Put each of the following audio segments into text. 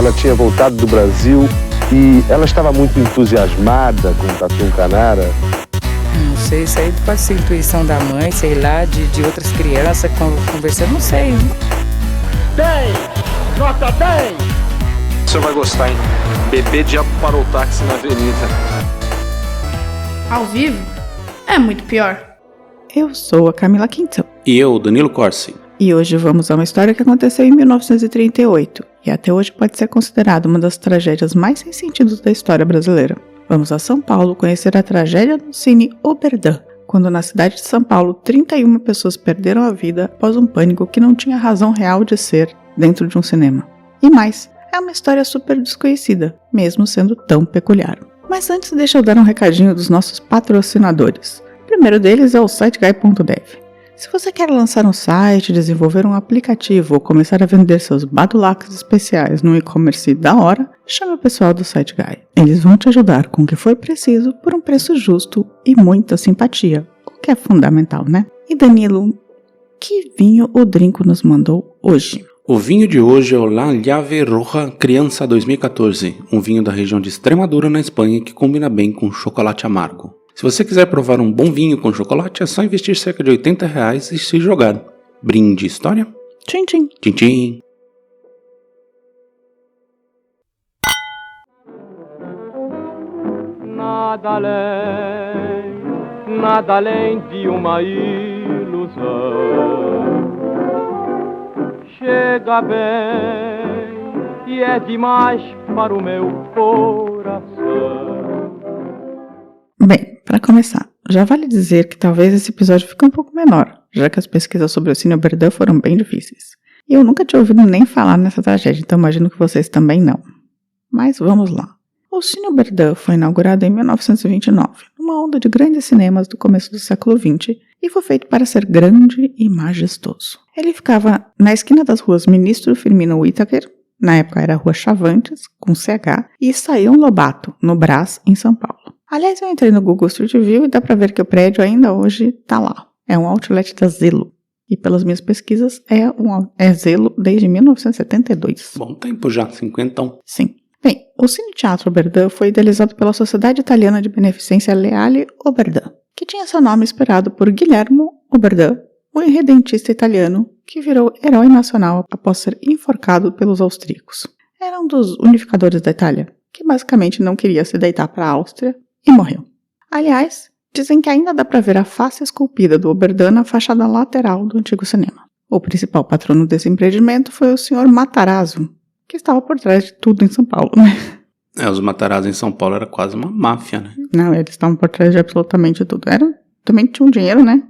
ela tinha voltado do Brasil e ela estava muito entusiasmada com o Tatu Canara. Não sei, isso aí pode ser intuição da mãe, sei lá, de outras crianças conversando, não sei. 10! Nota 10! O senhor vai gostar, hein? Bebê diabo parou o táxi na avenida. Ao vivo é muito pior. Eu sou a Camila Quintão. E eu, Danilo Corsi. E hoje vamos a uma história que aconteceu em 1938 e até hoje pode ser considerada uma das tragédias mais sem sentido da história brasileira. Vamos a São Paulo conhecer a tragédia do Cine Oberdan, quando na cidade de São Paulo 31 pessoas perderam a vida após um pânico que não tinha razão real de ser dentro de um cinema. E mais, é uma história super desconhecida, mesmo sendo tão peculiar. Mas antes deixa eu dar um recadinho dos nossos patrocinadores. O primeiro deles é o SiteGuy.dev. Se você quer lançar um site, desenvolver um aplicativo ou começar a vender seus badulacs especiais no e-commerce da hora, chame o pessoal do SiteGuy. Eles vão te ajudar com o que for preciso por um preço justo e muita simpatia, o que é fundamental, né? E Danilo, que vinho o Drinco nos mandou hoje? O vinho de hoje é o La Llave Roja Criança 2014, um vinho da região de Extremadura, na Espanha, que combina bem com chocolate amargo. Se você quiser provar um bom vinho com chocolate, é só investir cerca de R$80 e se jogar. Brinde história? Tchim, tchim. Tchim, tchim. Nada além de uma ilusão. Chega bem e é demais para o meu coração. Bem, para começar, já vale dizer que talvez esse episódio fique um pouco menor, já que as pesquisas sobre o Cine Oberdan foram bem difíceis. E eu nunca tinha ouvido nem falar nessa tragédia, então imagino que vocês também não. Mas vamos lá. O Cine Oberdan foi inaugurado em 1929, numa onda de grandes cinemas do começo do século XX, e foi feito para ser grande e majestoso. Ele ficava na esquina das ruas Ministro Firmino Whittaker, na época era a Rua Chavantes, com CH, e Saião Lobato, no Brás, em São Paulo. Aliás, eu entrei no Google Street View e dá pra ver que o prédio ainda hoje tá lá. É um outlet da Zelo. E pelas minhas pesquisas, é Zelo desde 1972. Bom tempo já, 50. Sim. Bem, o Cine Teatro Oberdan foi idealizado pela Sociedade Italiana de Beneficência Leale Oberdan, que tinha seu nome inspirado por Guillermo Oberdan, o irredentista italiano que virou herói nacional após ser enforcado pelos austríacos. Era um dos unificadores da Itália, que basicamente não queria se deitar para a Áustria e morreu. Aliás, dizem que ainda dá para ver a face esculpida do Oberdan na fachada lateral do antigo cinema. O principal patrono desse empreendimento foi o Sr. Matarazzo, que estava por trás de tudo em São Paulo, né? Os Matarazzo em São Paulo era quase uma máfia, né? Não, eles estavam por trás de absolutamente tudo. Também tinham dinheiro, né?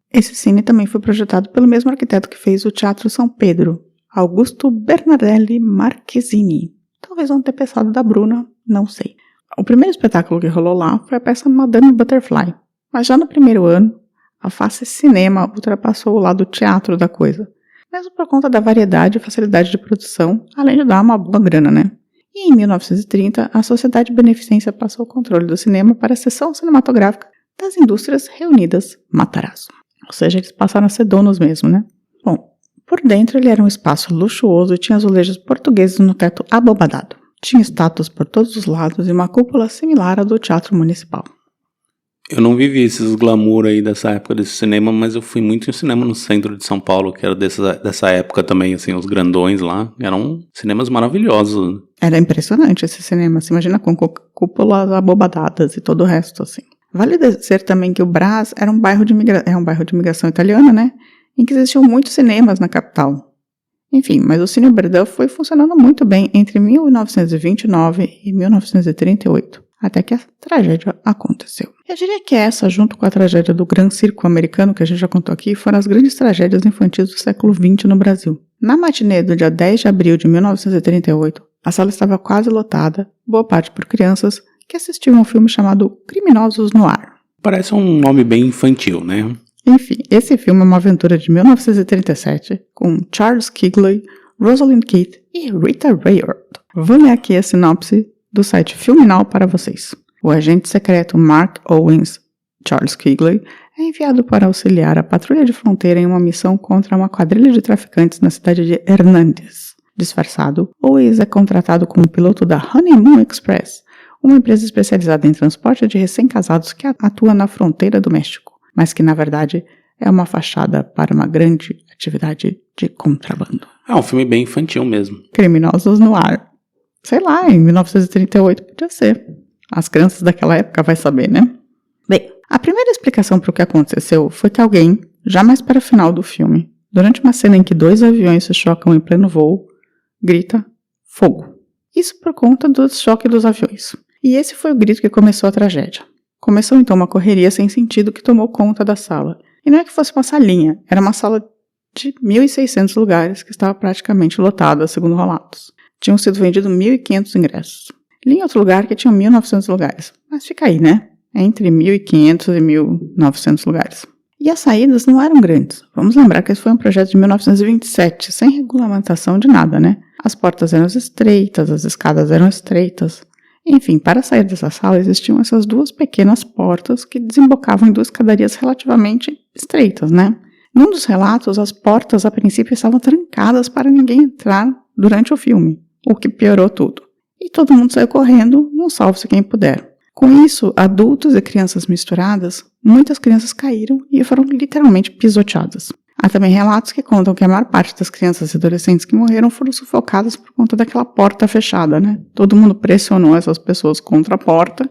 Esse cine também foi projetado pelo mesmo arquiteto que fez o Teatro São Pedro, Augusto Bernardelli Marchesini. Talvez um antepensado da Bruna, não sei. O primeiro espetáculo que rolou lá foi a peça Madame Butterfly, mas já no primeiro ano, a face cinema ultrapassou o lado teatro da coisa, mesmo por conta da variedade e facilidade de produção, além de dar uma boa grana, né? E em 1930, a Sociedade de Beneficência passou o controle do cinema para a seção cinematográfica das Indústrias Reunidas Matarazzo. Ou seja, eles passaram a ser donos mesmo, né? Bom, por dentro ele era um espaço luxuoso e tinha azulejos portugueses no teto abobadado. Tinha estátuas por todos os lados e uma cúpula similar à do Teatro Municipal. Eu não vivi esses glamour aí dessa época desse cinema, mas eu fui muito em cinema no centro de São Paulo, que era dessa época também, assim, os grandões lá. Eram cinemas maravilhosos. Era impressionante esse cinema, se imagina com cúpulas abobadadas e todo o resto, assim. Vale dizer também que o Brás era um bairro de imigração italiana, né? Em que existiam muitos cinemas na capital. Enfim, mas o Cine Oberdan foi funcionando muito bem entre 1929 e 1938, até que a tragédia aconteceu. Eu diria que essa, junto com a tragédia do Gran Circo Americano, que a gente já contou aqui, foram as grandes tragédias infantis do século XX no Brasil. Na matinê do dia 10 de abril de 1938, a sala estava quase lotada, boa parte por crianças, que assistiam a um filme chamado Criminosos no Ar. Parece um nome bem infantil, né? Enfim, esse filme é uma aventura de 1937, com Charles Kigley, Rosalind Keith e Rita Hayworth. Vou ler aqui a sinopse do site Filminal para vocês. O agente secreto Mark Owens, Charles Kigley, é enviado para auxiliar a patrulha de fronteira em uma missão contra uma quadrilha de traficantes na cidade de Hernández. disfarçado, Owens é contratado como piloto da Honeymoon Express, uma empresa especializada em transporte de recém-casados que atua na fronteira do México, mas que na verdade é uma fachada para uma grande atividade de contrabando. É um filme bem infantil mesmo. Criminosos no ar. Sei lá, em 1938 podia ser. As crianças daquela época vai saber, né? Bem, a primeira explicação para o que aconteceu foi que alguém, já mais para o final do filme, durante uma cena em que 2 aviões se chocam em pleno voo, grita fogo. Isso por conta do choque dos aviões. E esse foi o grito que começou a tragédia. Começou então uma correria sem sentido que tomou conta da sala. E não é que fosse uma salinha, era uma sala de 1.600 lugares que estava praticamente lotada, segundo relatos. Tinham sido vendidos 1.500 ingressos. Li em outro lugar que tinham 1.900 lugares. Mas fica aí, né? Entre 1.500 e 1.900 lugares. E as saídas não eram grandes. Vamos lembrar que esse foi um projeto de 1927, sem regulamentação de nada, né? As portas eram estreitas, as escadas eram estreitas. Enfim, para sair dessa sala existiam essas 2 pequenas portas que desembocavam em 2 escadarias relativamente estreitas, né? Num dos relatos, as portas a princípio estavam trancadas para ninguém entrar durante o filme, o que piorou tudo. E todo mundo saiu correndo, não salve-se quem puder. Com isso, adultos e crianças misturadas, muitas crianças caíram e foram literalmente pisoteadas. Há também relatos que contam que a maior parte das crianças e adolescentes que morreram foram sufocadas por conta daquela porta fechada, né? Todo mundo pressionou essas pessoas contra a porta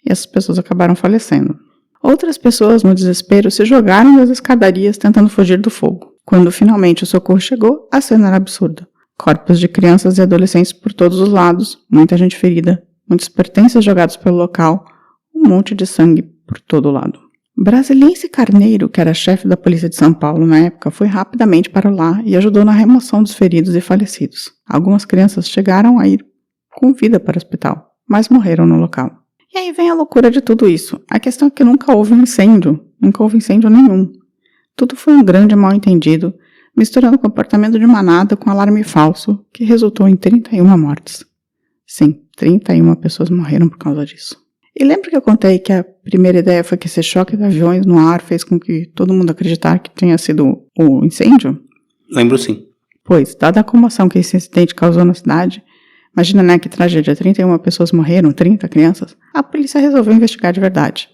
e essas pessoas acabaram falecendo. Outras pessoas, no desespero, se jogaram das escadarias tentando fugir do fogo. Quando finalmente o socorro chegou, a cena era absurda. Corpos de crianças e adolescentes por todos os lados, muita gente ferida, muitos pertences jogados pelo local, um monte de sangue por todo lado. Brasiliense Carneiro, que era chefe da polícia de São Paulo na época, foi rapidamente para lá e ajudou na remoção dos feridos e falecidos. Algumas crianças chegaram a ir com vida para o hospital, mas morreram no local. E aí vem a loucura de tudo isso. A questão é que nunca houve um incêndio, nunca houve incêndio nenhum. Tudo foi um grande mal-entendido, misturando o comportamento de manada com alarme falso, que resultou em 31 mortes. Sim, 31 pessoas morreram por causa disso. E lembra que eu contei que a primeira ideia foi que esse choque de aviões no ar fez com que todo mundo acreditasse que tinha sido o incêndio? Lembro sim. Pois, dada a comoção que esse incidente causou na cidade, imagina, né, que tragédia, 31 pessoas morreram, 30 crianças, a polícia resolveu investigar de verdade.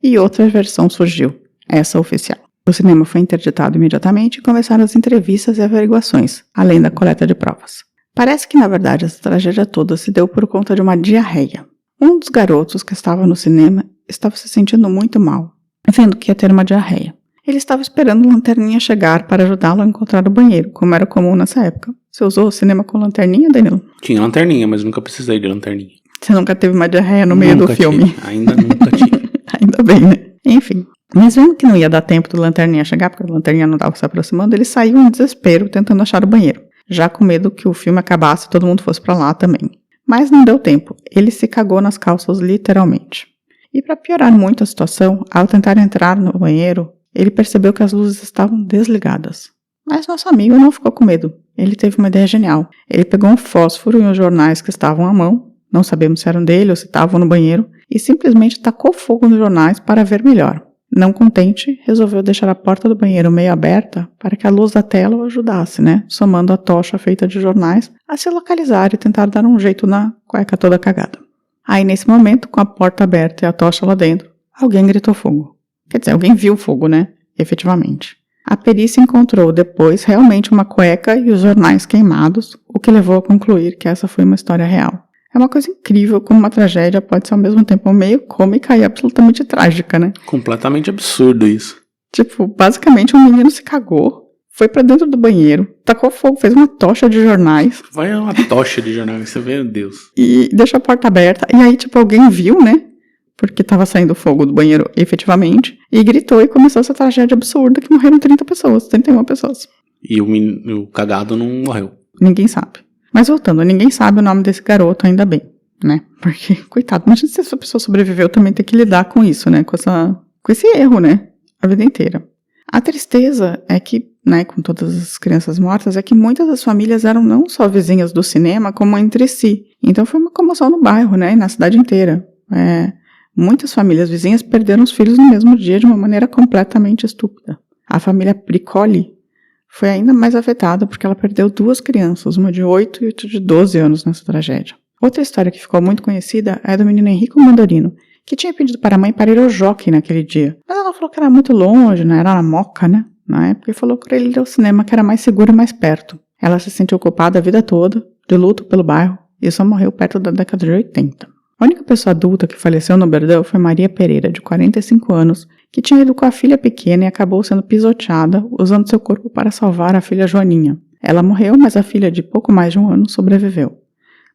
E outra versão surgiu, essa oficial. O cinema foi interditado imediatamente e começaram as entrevistas e averiguações, além da coleta de provas. Parece que, na verdade, essa tragédia toda se deu por conta de uma diarreia. Um dos garotos que estava no cinema estava se sentindo muito mal, vendo que ia ter uma diarreia. Ele estava esperando a lanterninha chegar para ajudá-lo a encontrar o banheiro, como era comum nessa época. Você usou o cinema com lanterninha, Danilo? Tinha lanterninha, mas nunca precisei de lanterninha. Você nunca teve uma diarreia no meio do filme? Tive. Ainda nunca tive. Ainda bem, né? Enfim. Mas vendo que não ia dar tempo do lanterninha chegar, porque a lanterninha não estava se aproximando, ele saiu em desespero tentando achar o banheiro, já com medo que o filme acabasse e todo mundo fosse para lá também. Mas não deu tempo, ele se cagou nas calças literalmente. E para piorar muito a situação, ao tentar entrar no banheiro, ele percebeu que as luzes estavam desligadas. Mas nosso amigo não ficou com medo, ele teve uma ideia genial. Ele pegou um fósforo e os jornais que estavam à mão, não sabemos se eram dele ou se estavam no banheiro, e simplesmente tacou fogo nos jornais para ver melhor. Não contente, resolveu deixar a porta do banheiro meio aberta para que a luz da tela o ajudasse, né? Somando a tocha feita de jornais a se localizar e tentar dar um jeito na cueca toda cagada. Aí, nesse momento, com a porta aberta e a tocha lá dentro, alguém gritou fogo. Quer dizer, alguém viu fogo, né? Efetivamente. A perícia encontrou depois realmente uma cueca e os jornais queimados, o que levou a concluir que essa foi uma história real. É uma coisa incrível como uma tragédia pode ser ao mesmo tempo meio cômica e absolutamente trágica, né? Completamente absurdo isso. Tipo, basicamente um menino se cagou, foi pra dentro do banheiro, tacou fogo, fez uma tocha de jornais. Vai uma tocha de jornais, você vê, meu Deus. E deixou a porta aberta, e aí tipo alguém viu, né? Porque tava saindo fogo do banheiro efetivamente, e gritou e começou essa tragédia absurda que morreram 30 pessoas, 31 pessoas. E o cagado não morreu. Ninguém sabe. Mas voltando, ninguém sabe o nome desse garoto, ainda bem, né? Porque, coitado, imagina se essa pessoa sobreviveu também ter que lidar com isso, né? Com esse erro, né? A vida inteira. A tristeza é que, né, com todas as crianças mortas, é que muitas das famílias eram não só vizinhas do cinema, como entre si. Então foi uma comoção no bairro, né? E na cidade inteira. Muitas famílias vizinhas perderam os filhos no mesmo dia de uma maneira completamente estúpida. A família Pricoli foi ainda mais afetada porque ela perdeu 2 crianças, uma de 8 e outra de 12 anos nessa tragédia. Outra história que ficou muito conhecida é a do menino Enrico Mandorino, que tinha pedido para a mãe para ir ao jockey naquele dia. Mas ela falou que era muito longe, né? Era na Moca, né? Na época, e falou para ele ir ao cinema que era mais seguro e mais perto. Ela se sentiu culpada a vida toda, de luto pelo bairro, e só morreu perto da década de 80. A única pessoa adulta que faleceu no Oberdan foi Maria Pereira, de 45 anos, que tinha ido com a filha pequena e acabou sendo pisoteada, usando seu corpo para salvar a filha Joaninha. Ela morreu, mas a filha de pouco mais de 1 ano sobreviveu.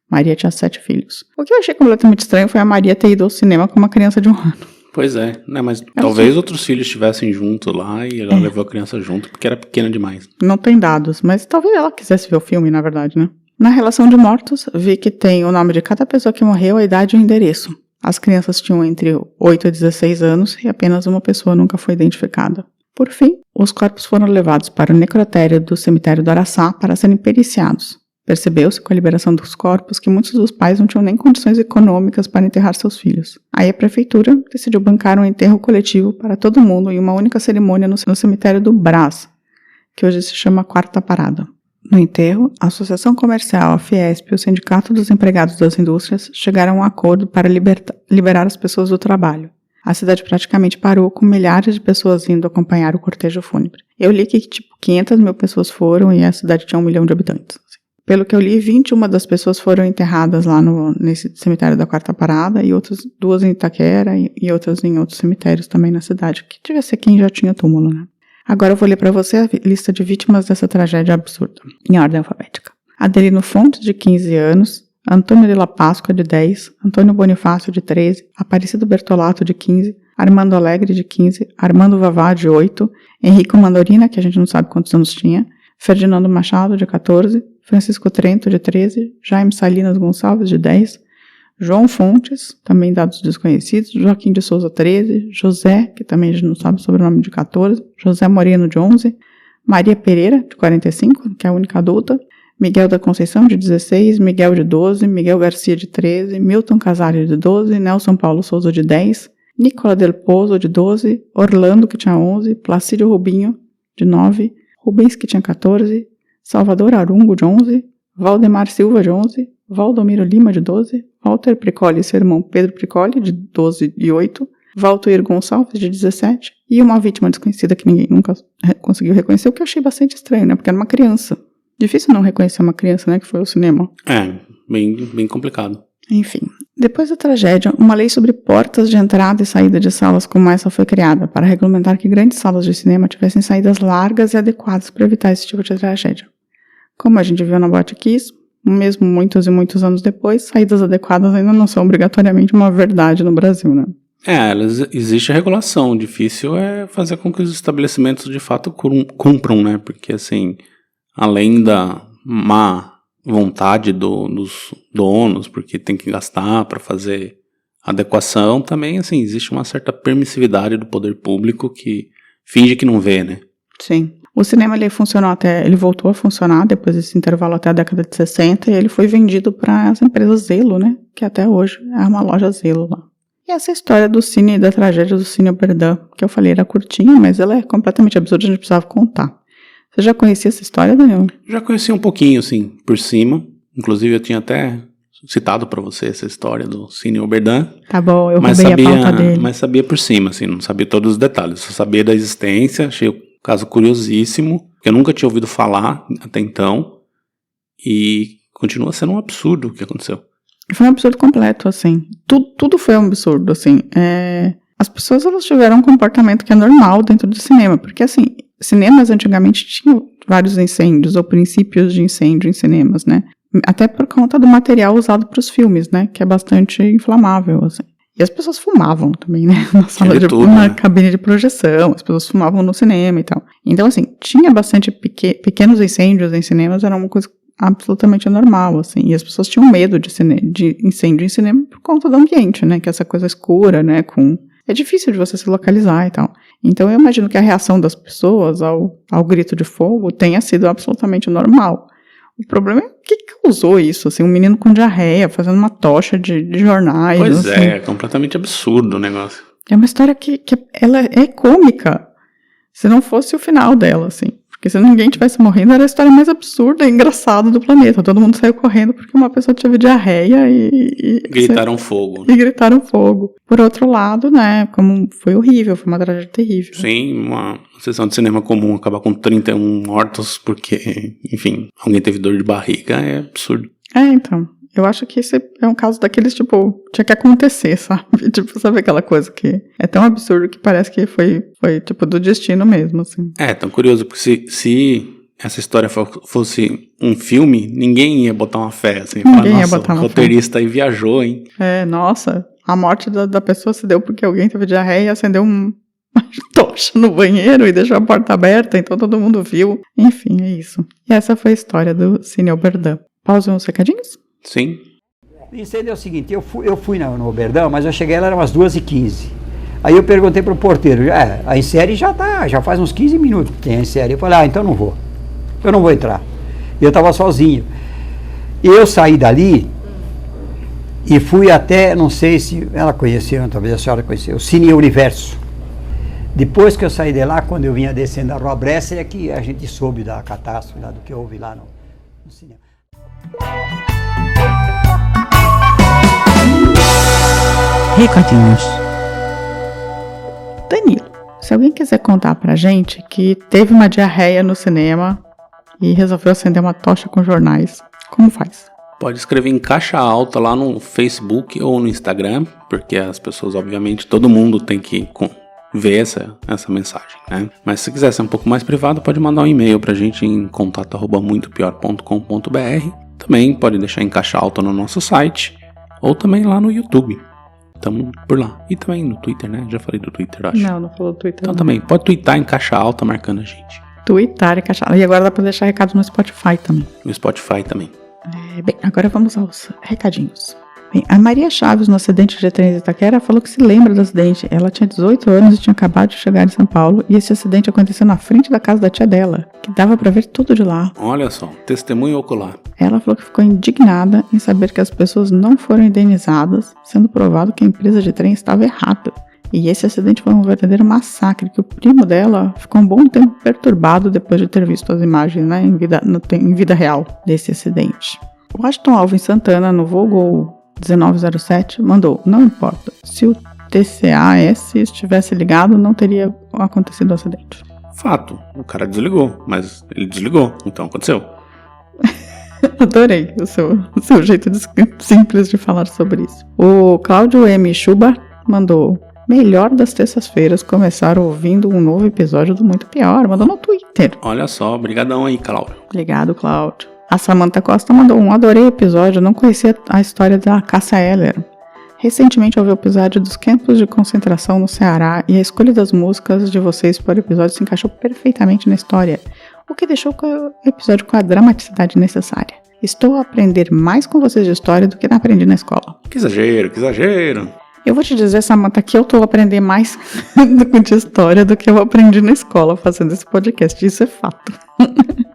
Maria tinha 7 filhos. O que eu achei completamente estranho foi a Maria ter ido ao cinema com uma criança de 1 ano. Pois é, né? Mas talvez outros filhos estivessem junto lá e ela levou a criança junto porque era pequena demais. Não tem dados, mas talvez ela quisesse ver o filme, na verdade, né? Na relação de mortos, vi que tem o nome de cada pessoa que morreu, a idade e o endereço. As crianças tinham entre 8 e 16 anos e apenas uma pessoa nunca foi identificada. Por fim, os corpos foram levados para o necrotério do cemitério do Araçá para serem periciados. Percebeu-se com a liberação dos corpos que muitos dos pais não tinham nem condições econômicas para enterrar seus filhos. Aí a prefeitura decidiu bancar um enterro coletivo para todo mundo em uma única cerimônia no cemitério do Brás, que hoje se chama Quarta Parada. No enterro, a Associação Comercial, a Fiesp e o Sindicato dos Empregados das Indústrias chegaram a um acordo para liberar as pessoas do trabalho. A cidade praticamente parou, com milhares de pessoas indo acompanhar o cortejo fúnebre. Eu li que 500 mil pessoas foram e a cidade tinha 1 milhão de habitantes. Pelo que eu li, 21 das pessoas foram enterradas lá nesse cemitério da Quarta Parada e outras 2 em Itaquera e outras em outros cemitérios também na cidade, que devia ser quem já tinha túmulo, né? Agora eu vou ler para você a lista de vítimas dessa tragédia absurda, em ordem alfabética. Adelino Fontes, de 15 anos, Antônio de la Páscoa, de 10, Antônio Bonifácio, de 13, Aparecido Bertolato, de 15, Armando Alegre, de 15, Armando Vavá, de 8, Henrico Mandorina, que a gente não sabe quantos anos tinha, Ferdinando Machado, de 14, Francisco Trento, de 13, Jaime Salinas Gonçalves, de 10, João Fontes, também dados desconhecidos, Joaquim de Souza, 13, José, que também a gente não sabe o sobrenome, de 14, José Moreno, de 11, Maria Pereira, de 45, que é a única adulta, Miguel da Conceição, de 16, Miguel, de 12, Miguel Garcia, de 13, Milton Casares, de 12, Nelson Paulo Souza, de 10, Nicola Del Pozo, de 12, Orlando, que tinha 11, Placídio Rubinho, de 9, Rubens, que tinha 14, Salvador Arungo, de 11, Valdemar Silva, de 11, Valdomiro Lima, de 12, Walter Pricoli e seu irmão Pedro Pricoli, de 12 e 8, Valtoir Gonçalves, de 17, e uma vítima desconhecida que ninguém nunca conseguiu reconhecer, o que eu achei bastante estranho, né? Porque era uma criança. Difícil não reconhecer uma criança, né? Que foi ao cinema. É, bem complicado. Enfim, depois da tragédia, uma lei sobre portas de entrada e saída de salas como essa foi criada, para regulamentar que grandes salas de cinema tivessem saídas largas e adequadas para evitar esse tipo de tragédia. Como a gente viu na Boate Kiss, mesmo muitos e muitos anos depois, saídas adequadas ainda não são obrigatoriamente uma verdade no Brasil, né? Existe a regulação. O difícil é fazer com que os estabelecimentos de fato cumpram, né? Porque, assim, além da má vontade dos donos, porque tem que gastar para fazer adequação, também, assim, existe uma certa permissividade do poder público que finge que não vê, né? Sim. O cinema ele voltou a funcionar depois desse intervalo até a década de 60 e ele foi vendido para as empresas Zelo, né? Que até hoje é uma loja Zelo lá. E essa história do cine, da tragédia do Cine Oberdan, que eu falei era curtinha, mas ela é completamente absurda, a gente precisava contar. Você já conhecia essa história, Daniel? Já conheci um pouquinho, assim, por cima. Inclusive eu tinha até citado para você essa história do Cine Oberdan. Tá bom, eu roubei a pauta dele. Mas sabia por cima, assim, não sabia todos os detalhes. Só sabia da existência, achei o caso curiosíssimo, que eu nunca tinha ouvido falar até então, e continua sendo um absurdo o que aconteceu. Foi um absurdo completo, assim. Tudo foi um absurdo, assim. As pessoas, elas tiveram um comportamento que é normal dentro do cinema, porque, assim, cinemas antigamente tinham vários incêndios, ou princípios de incêndio em cinemas, né? Até por conta do material usado para os filmes, né? Que é bastante inflamável, assim. E as pessoas fumavam também, né? Na sala na cabine de projeção, as pessoas fumavam no cinema e tal. Então, assim, tinha bastante pequenos incêndios em cinemas, era uma coisa absolutamente normal, assim. E as pessoas tinham medo de incêndio em cinema por conta do ambiente, né? Que é essa coisa escura, né? É difícil de você se localizar e tal. Então, eu imagino que a reação das pessoas ao grito de fogo tenha sido absolutamente normal. O problema é o que causou isso, assim, um menino com diarreia, fazendo uma tocha de jornais. Pois assim. É completamente absurdo o negócio. É uma história que ela é cômica, se não fosse o final dela, assim. Porque se ninguém tivesse morrendo, era a história mais absurda e engraçada do planeta. Todo mundo saiu correndo porque uma pessoa teve diarreia e Gritaram fogo. E gritaram fogo. Por outro lado, né, como foi horrível, foi uma tragédia terrível. Sim, uma sessão de cinema comum acabar com 31 mortos porque, enfim, alguém teve dor de barriga é absurdo. Então, eu acho que esse é um caso daqueles, tipo, tinha que acontecer, sabe? Tipo, sabe aquela coisa que é tão absurdo que parece que foi tipo, do destino mesmo, assim. Tão curioso, porque se essa história fosse um filme, ninguém ia botar uma fé, assim. Ninguém ia botar uma fé. O roteirista aí viajou, hein? Nossa, a morte da pessoa se deu porque alguém teve diarreia e acendeu uma tocha no banheiro e deixou a porta aberta, então todo mundo viu. Enfim, é isso. E essa foi a história do Cine Oberdan. Pausa uns recadinhos? Sim. O incêndio é o seguinte, eu fui no Oberdan, mas eu cheguei lá, eram umas 2h15. Aí eu perguntei pro porteiro, a ensérie já faz uns 15 minutos que tem a ensérie. Eu falei, então não vou. Eu não vou entrar. E eu tava sozinho. E eu saí dali e fui até, não sei se ela conheceu, talvez a senhora conheceu, o Cine Universo. Depois que eu saí de lá, quando eu vinha descendo a Rua Bressa, é que a gente soube da catástrofe, lá, do que houve lá no cinema. Recadinhos. Danilo, se alguém quiser contar pra gente que teve uma diarreia no cinema e resolveu acender uma tocha com jornais, como faz? Pode escrever em caixa alta lá no Facebook ou no Instagram, porque as pessoas, obviamente, todo mundo tem que ver essa mensagem, né? Mas se quiser ser um pouco mais privado, pode mandar um e-mail pra gente em contato@muitopior.com.br. Também pode deixar em caixa alta no nosso site ou também lá no YouTube. Estamos por lá. E também no Twitter, né? Já falei do Twitter, acho. Não falou do Twitter. Então também, pode twittar em caixa alta marcando a gente. Twittar em caixa alta. E agora dá pra deixar recado no Spotify também. No Spotify também. Bem, agora vamos aos recadinhos. Bem, a Maria Chaves, no acidente de trem de Itaquera, falou que se lembra do acidente. Ela tinha 18 anos e tinha acabado de chegar em São Paulo. E esse acidente aconteceu na frente da casa da tia dela, que dava pra ver tudo de lá. Olha só, testemunho ocular. Ela falou que ficou indignada em saber que as pessoas não foram indenizadas, sendo provado que a empresa de trem estava errada. E esse acidente foi um verdadeiro massacre, que o primo dela ficou um bom tempo perturbado depois de ter visto as imagens, né, em vida real desse acidente. O Washington Alvin Santana, no Voo 1907, mandou: não importa, se o TCAS estivesse ligado, não teria acontecido o acidente. Fato, o cara desligou, mas ele desligou, então aconteceu. Adorei o seu jeito simples de falar sobre isso. O Cláudio M. Chuba mandou: melhor das terças-feiras começar ouvindo um novo episódio do Muito Pior. Mandou no Twitter. Olha só, brigadão aí, Cláudio. Obrigado, Cláudio. A Samantha Costa mandou adorei o episódio, não conhecia a história da Cássia Eller. Recentemente ouvi o episódio dos campos de concentração no Ceará e a escolha das músicas de vocês para o episódio se encaixou perfeitamente na história, o que deixou o episódio com a dramaticidade necessária. Estou a aprender mais com vocês de história do que aprendi na escola. Que exagero, que exagero. Eu vou te dizer, Samantha, que eu estou a aprender mais de história do que eu aprendi na escola fazendo esse podcast. Isso é fato.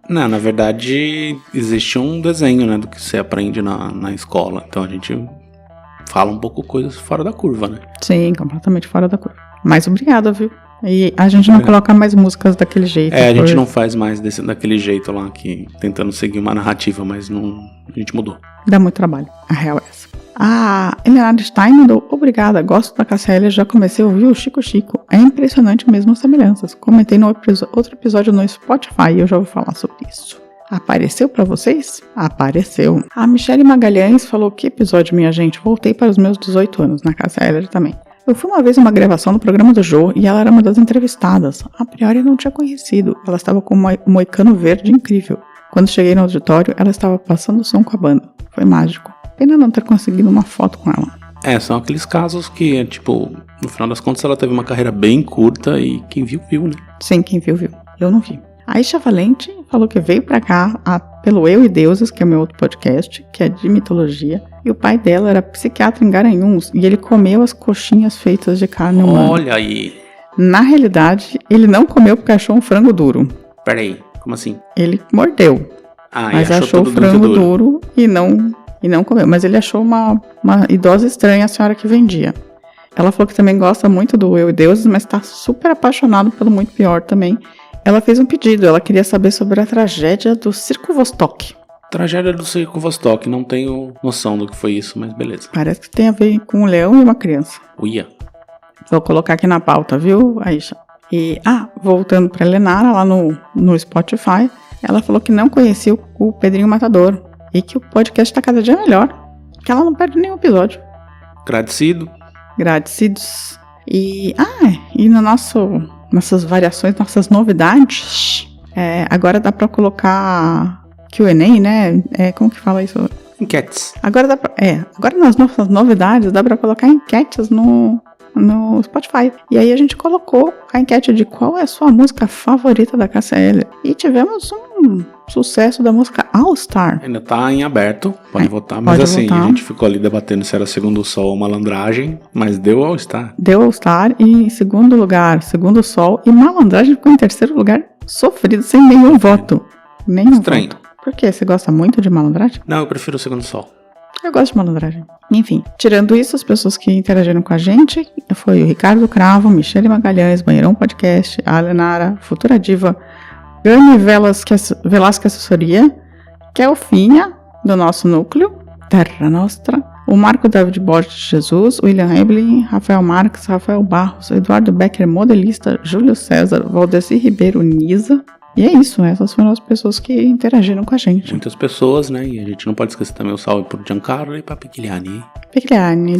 Não, na verdade, existe um desenho, né, do que você aprende na escola. Então a gente fala um pouco coisas fora da curva, né? Sim, completamente fora da curva. Mas obrigada, viu? E a gente não coloca mais músicas daquele jeito. A gente não faz mais daquele jeito lá, que tentando seguir uma narrativa, mas não, a gente mudou. Dá muito trabalho, a real é essa. A Helena Stein mandou: obrigada, gosto da Cassia, já comecei a ouvir o Chico Chico. É impressionante mesmo as semelhanças. Comentei no outro episódio no Spotify e eu já vou falar sobre isso. Apareceu pra vocês? Apareceu. A Michele Magalhães falou: que episódio, minha gente? Voltei para os meus 18 anos, na Cassia Eller também. Eu fui uma vez em uma gravação no programa do Jô e ela era uma das entrevistadas. A priori eu não tinha conhecido. Ela estava com um moicano verde incrível. Quando cheguei no auditório, ela estava passando som com a banda. Foi mágico. Pena não ter conseguido uma foto com ela. São aqueles casos que, tipo, no final das contas ela teve uma carreira bem curta e quem viu, viu, né? Sim, quem viu, viu. Eu não vi. A Isha Valente falou que veio pra cá pelo Eu e Deuses, que é o meu outro podcast, que é de mitologia. E o pai dela era psiquiatra em Garanhuns e ele comeu as coxinhas feitas de carne humana. Olha aí. Na realidade, ele não comeu porque achou um frango duro. Peraí, como assim? Ele mordeu. Mas achou o frango duro e não comeu. Mas ele achou uma idosa estranha, a senhora que vendia. Ela falou que também gosta muito do Eu e Deuses, mas tá super apaixonado pelo Muito Pior também. ela fez um pedido, ela queria saber sobre a tragédia do Circo Vostok. Tragédia do Circo Vostok, não tenho noção do que foi isso, mas beleza. Parece que tem a ver com um leão e uma criança. Uia. Vou colocar aqui na pauta, viu, Aisha? E, voltando pra Lenara, lá no Spotify, ela falou que não conhecia o Pedrinho Matador e que o podcast tá cada dia melhor, que ela não perde nenhum episódio. Agradecidos. E no nossas variações, nossas novidades, agora dá pra colocar Q&A, né? Como que fala isso? Enquetes. Agora nas nossas novidades dá pra colocar enquetes no Spotify. E aí a gente colocou a enquete de qual é a sua música favorita da KCL. E tivemos um sucesso da música All Star. Ainda tá em aberto, pode votar. Mas assim, a gente ficou ali debatendo se era Segundo Sol ou Malandragem, mas deu All Star. Deu All Star e em segundo lugar, Segundo Sol. E Malandragem ficou em terceiro lugar, sofrido, sem nenhum voto. Nenhum Estranho. voto. Por quê? Você gosta muito de Malandragem? Não, eu prefiro o Segundo Sol. Eu gosto de malandragem. Enfim, tirando isso, as pessoas que interagiram com a gente foi o Ricardo Cravo, Michele Magalhães, Banheirão Podcast, a Lenara, Futura Diva, Gani Velasque Assessoria, Kelfinha, do nosso núcleo, Terra Nostra, o Marco David Borges de Jesus, William Eblin, Rafael Marques, Rafael Barros, Eduardo Becker, modelista, Júlio César, Valdeci Ribeiro, Nisa. E é isso, essas foram as pessoas que interagiram com a gente. Muitas pessoas, né? E a gente não pode esquecer também o salve pro Giancarlo e pra Pigliani.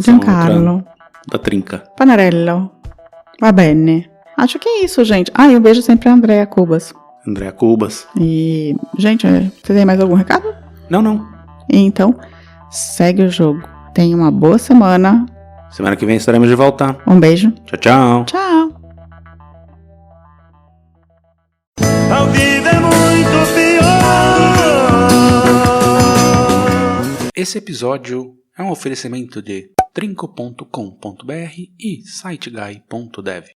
Giancarlo. Da Trinca. Panarello. Va bene. Acho que é isso, gente. E um beijo sempre a Andréa Cubas. Andréa Cubas. E, gente, você tem mais algum recado? Não. Então, segue o jogo. Tenha uma boa semana. Semana que vem estaremos de volta. Um beijo. Tchau. Tchau. Ao vivo é muito pior. Esse episódio é um oferecimento de trinco.com.br e siteguy.dev.